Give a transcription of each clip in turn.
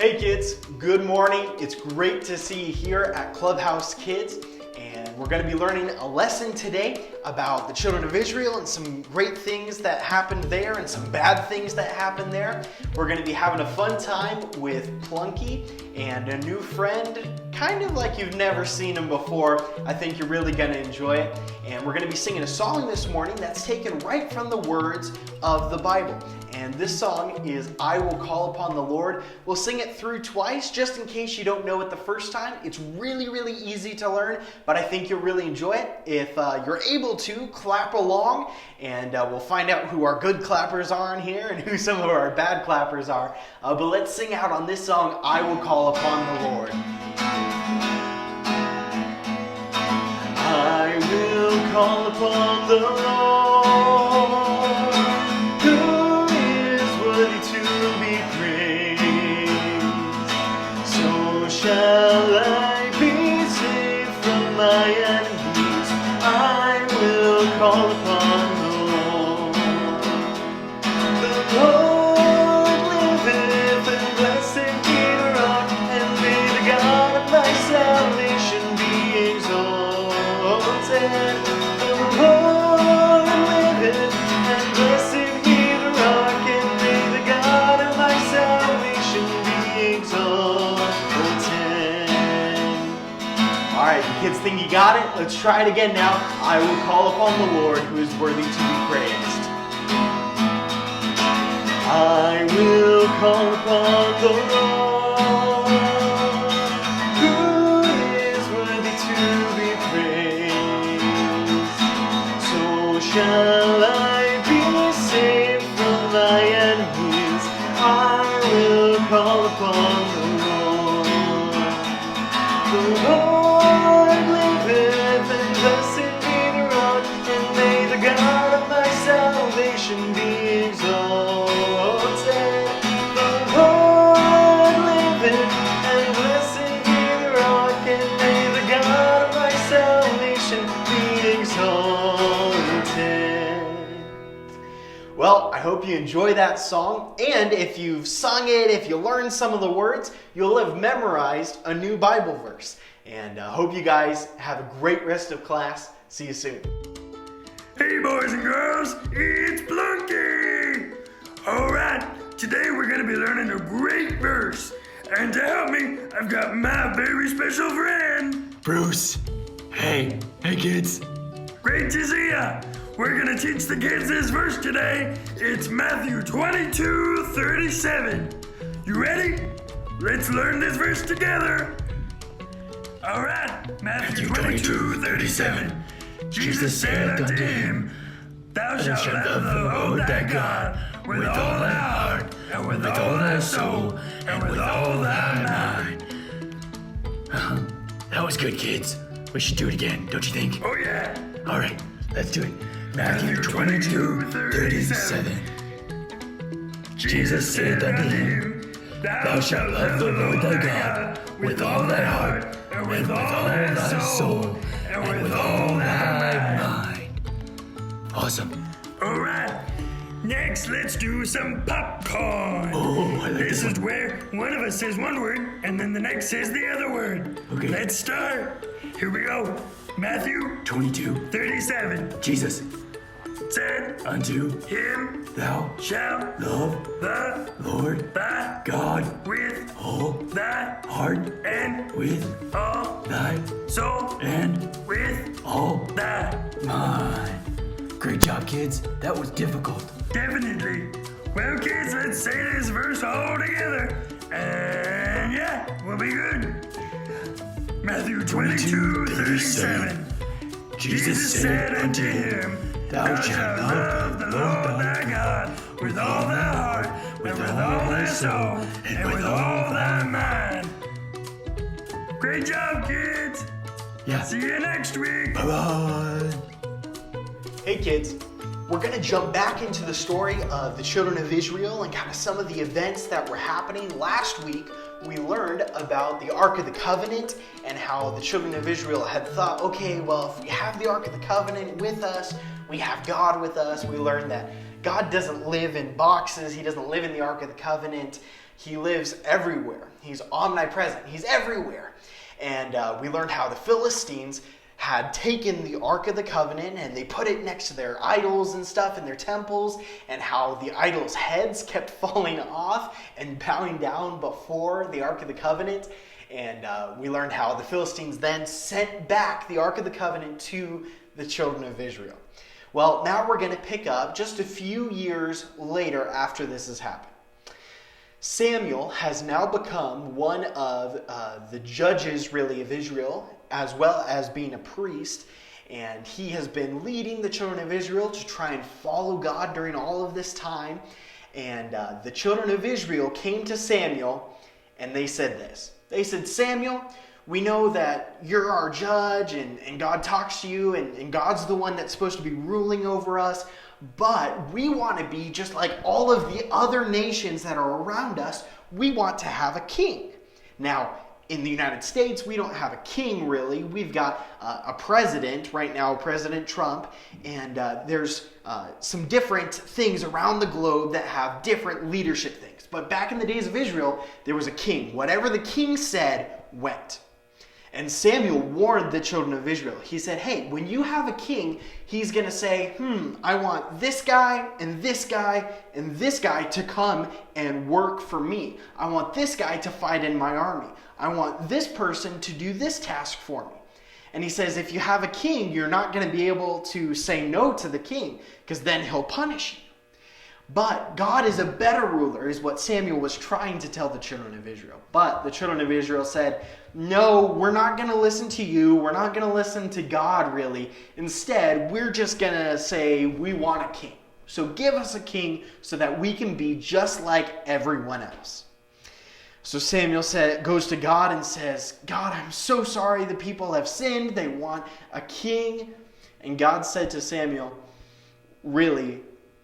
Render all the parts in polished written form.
Hey kids, good morning. It's great to see you here at Clubhouse Kids, and we're going to be learning a lesson today about the children of Israel and some great things that happened there and some bad things that happened there. We're going to be having a fun time with Plunky and a new friend, kind of like you've never seen him before. I think you're really going to enjoy it. And we're going to be singing a song this morning that's taken right from the words of the Bible. And this song is I Will Call Upon the Lord. We'll sing it through twice just in case you don't know it the first time. It's really, really easy to learn, but I think you'll really enjoy it. If you're able to, clap along, and we'll find out who our good clappers are in here and who some of our bad clappers are. But let's sing out on this song, I Will Call Upon the Lord. I will call upon the Lord, who is worthy to be praised. So shall I be saved from my enemies. I will call upon the Lord. The Lord liveth, and blessed be the rock, and may the God of my salvation be exalted. The Lord liveth, and blessed be the rock, and may the God of my salvation be exalted. Alright, you kids think you got it? Let's try it again now. I will call upon the Lord who is worthy to be praised. I will call upon the Lord, who is worthy to be praised. So shall I be saved from my enemies. I will call upon the Lord. The Lord liveth, and blessed be the rock, and may the God of my salvation be exalted. The Lord liveth, and blessed be the rock, and may the God of my salvation be exalted. Well, I hope you enjoy that song, and if you've sung it, if you learned some of the words, you'll have memorized a new Bible verse. And I hope you guys have a great rest of class. See you soon. Hey boys and girls, it's Plunky! Alright, today we're going to be learning a great verse. And to help me, I've got my very special friend, Bruce. Hey kids. Great to see ya! We're going to teach the kids this verse today. It's Matthew 22:37. You ready? Let's learn this verse together. Alright, Matthew 22:37. Jesus said unto him, Thou shalt love the Lord thy God with all thy heart, and with all thy soul, and with all thy mind. That was good, kids. We should do it again, don't you think? Oh yeah! All right, let's do it. Matthew 22:37. Jesus said unto him, Thou shalt love the Lord thy God with all thy heart, and with all thy soul, and with all thy mind. Awesome. Alright, next let's do some popcorn. Oh, I like This this is one. where one of us says one word, and then the next says the other word. Okay. Let's start. Here we go. Matthew 22:37. 37 Jesus said unto him, thou shalt love the Lord thy God with all thy heart and with all thy soul and with all thy. mind. Great job, kids. That was difficult. Definitely. Well, kids, let's say this verse all together. And yeah, we'll be good. Matthew 22:37. Jesus said unto him, Thou shalt love the Lord thy God with all thy heart, and with all thy soul, and with all thy mind. Great job, kids. Yeah. See you next week. Bye-bye. Hey kids, we're going to jump back into the story of the children of Israel and kind of some of the events that were happening. Last week, we learned about the Ark of the Covenant and how the children of Israel had thought, okay, well, if we have the Ark of the Covenant with us, we have God with us. We learned that God doesn't live in boxes. He doesn't live in the Ark of the Covenant. He lives everywhere. He's omnipresent. He's everywhere. And we learned how the Philistines had taken the Ark of the Covenant and they put it next to their idols and stuff in their temples, and how the idols' heads kept falling off and bowing down before the Ark of the Covenant. And we learned how the Philistines then sent back the Ark of the Covenant to the children of Israel. Well, now we're going to pick up just a few years later after this has happened. Samuel has now become one of the judges, really, of Israel, as well as being a priest. And he has been leading the children of Israel to try and follow God during all of this time. And the children of Israel came to Samuel and they said this. They said, Samuel, we know that you're our judge and God talks to you and God's the one that's supposed to be ruling over us. But we want to be just like all of the other nations that are around us. We want to have a king. Now, in the United States, we don't have a king, really. We've got a president right now, President Trump, and there's some different things around the globe that have different leadership things. But back in the days of Israel, there was a king. Whatever the king said went. And Samuel warned the children of Israel. He said, hey, when you have a king, he's going to say, I want this guy and this guy and this guy to come and work for me. I want this guy to fight in my army. I want this person to do this task for me. And he says, if you have a king, you're not going to be able to say no to the king, because then he'll punish you. But God is a better ruler, is what Samuel was trying to tell the children of Israel. But the children of Israel said, no, we're not going to listen to you. We're not going to listen to God, really. Instead, we're just going to say we want a king. So give us a king so that we can be just like everyone else. So Samuel goes to God and says, God, I'm so sorry the people have sinned. They want a king. And God said to Samuel, really,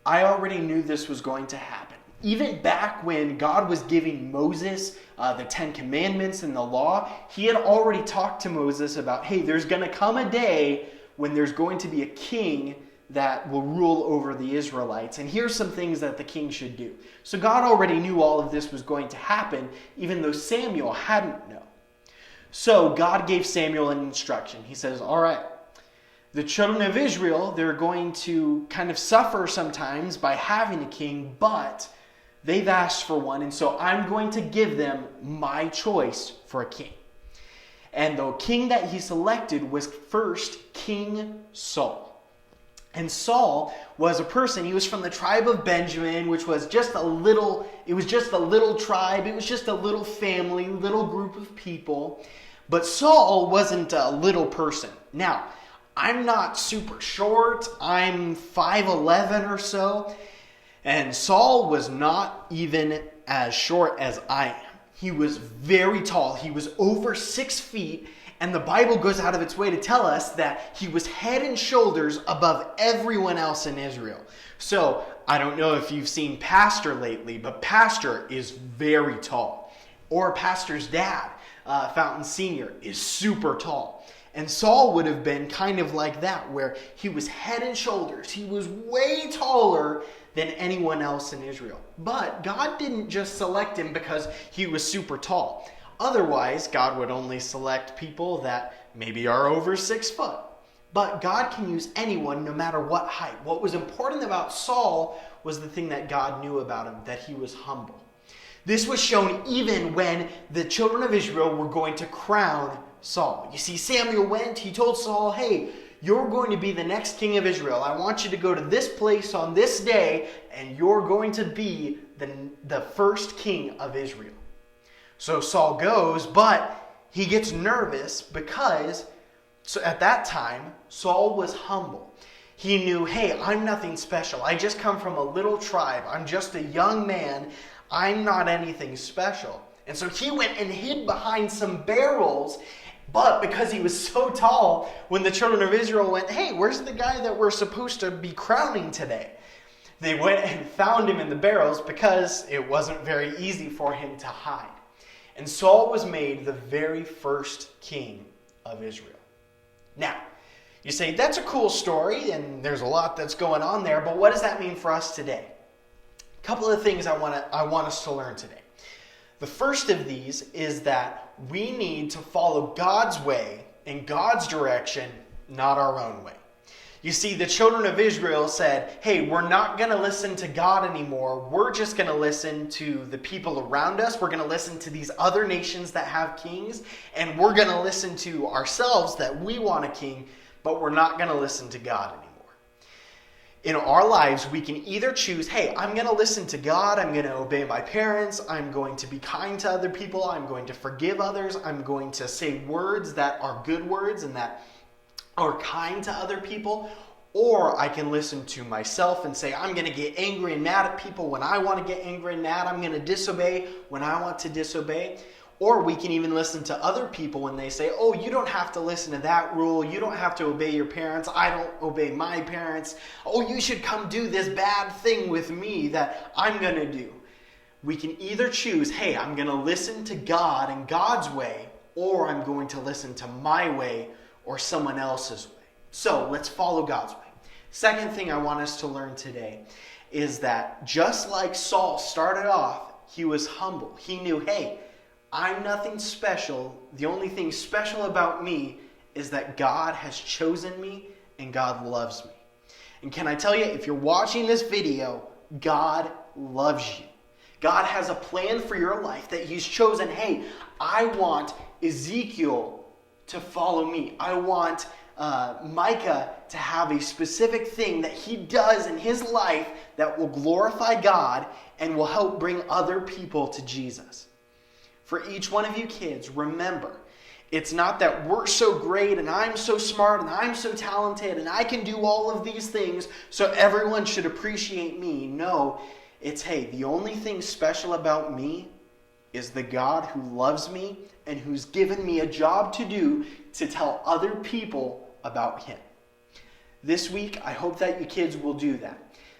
I already knew this was going to happen. Even back when God was giving Moses the 10 Commandments and the law, he had already talked to Moses about, hey, there's going to come a day when there's going to be a king that will rule over the Israelites. And here's some things that the king should do. So God already knew all of this was going to happen, even though Samuel hadn't known. So God gave Samuel an instruction. He says, all right, the children of Israel, they're going to kind of suffer sometimes by having a king, but they've asked for one, and so I'm going to give them my choice for a king. And the king that he selected was first King Saul. And Saul was a person, he was from the tribe of Benjamin, which was just a little tribe, it was just a little family, little group of people. But Saul wasn't a little person. Now, I'm not super short, I'm 5'11" or so, and Saul was not even as short as I am. He was very tall, he was over 6 feet, and the Bible goes out of its way to tell us that he was head and shoulders above everyone else in Israel. So, I don't know if you've seen Pastor lately, but Pastor is very tall. Or Pastor's dad, Fountain Sr., is super tall. And Saul would have been kind of like that, where he was head and shoulders. He was way taller than anyone else in Israel. But God didn't just select him because he was super tall. Otherwise, God would only select people that maybe are over 6 foot. But God can use anyone no matter what height. What was important about Saul was the thing that God knew about him, that he was humble. This was shown even when the children of Israel were going to crown Saul. You see, Samuel went, he told Saul, hey, you're going to be the next king of Israel. I want you to go to this place on this day, and you're going to be the first king of Israel. So Saul goes, but he gets nervous because at that time, Saul was humble. He knew, hey, I'm nothing special. I just come from a little tribe. I'm just a young man. I'm not anything special. And so he went and hid behind some barrels. But because he was so tall, when the children of Israel went, hey, where's the guy that we're supposed to be crowning today? They went and found him in the barrels because it wasn't very easy for him to hide. And Saul was made the very first king of Israel. Now, You say, that's a cool story, and there's a lot that's going on there, but what does that mean for us today? A couple of things I want us to learn today. The first of these is that we need to follow God's way in God's direction, not our own way. You see, the children of Israel said, hey, we're not going to listen to God anymore. We're just going to listen to the people around us. We're going to listen to these other nations that have kings, and we're going to listen to ourselves that we want a king, but we're not going to listen to God anymore. In our lives, we can either choose, hey, I'm going to listen to God, I'm going to obey my parents, I'm going to be kind to other people, I'm going to forgive others, I'm going to say words that are good words and that are kind to other people, or I can listen to myself and say, I'm going to get angry and mad at people when I want to get angry and mad, I'm going to disobey when I want to disobey. Or we can even listen to other people when they say, oh, you don't have to listen to that rule. You don't have to obey your parents. I don't obey my parents. Oh, you should come do this bad thing with me that I'm going to do. We can either choose, hey, I'm going to listen to God and God's way, or I'm going to listen to my way or someone else's way. So let's follow God's way. Second thing I want us to learn today is that just like Saul started off, he was humble. He knew, hey, I'm nothing special. The only thing special about me is that God has chosen me and God loves me. And can I tell you, if you're watching this video, God loves you. God has a plan for your life that He's chosen. Hey, I want Ezekiel to follow me. I want Micah to have a specific thing that he does in his life that will glorify God and will help bring other people to Jesus. For each one of you kids, remember, it's not that we're so great and I'm so smart and I'm so talented and I can do all of these things so everyone should appreciate me. No, it's, hey, the only thing special about me is the God who loves me and who's given me a job to do to tell other people about Him. This week, I hope that you kids will do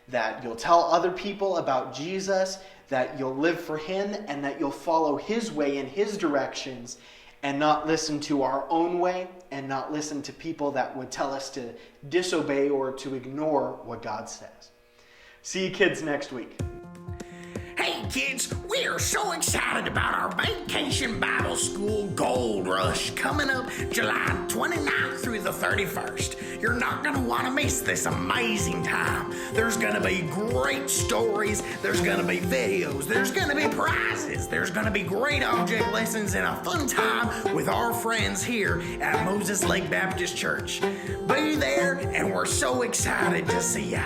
that you'll tell other people about Jesus, that you'll live for Him, and that you'll follow His way and His directions and not listen to our own way and not listen to people that would tell us to disobey or to ignore what God says. See you kids next week. Hey kids, we are so excited about our Vacation Bible School Gold Rush coming up July 29th through the 31st. You're not going to want to miss this amazing time. There's going to be great stories, there's going to be videos, there's going to be prizes, there's going to be great object lessons and a fun time with our friends here at Moses Lake Baptist Church. Be there and we're so excited to see ya.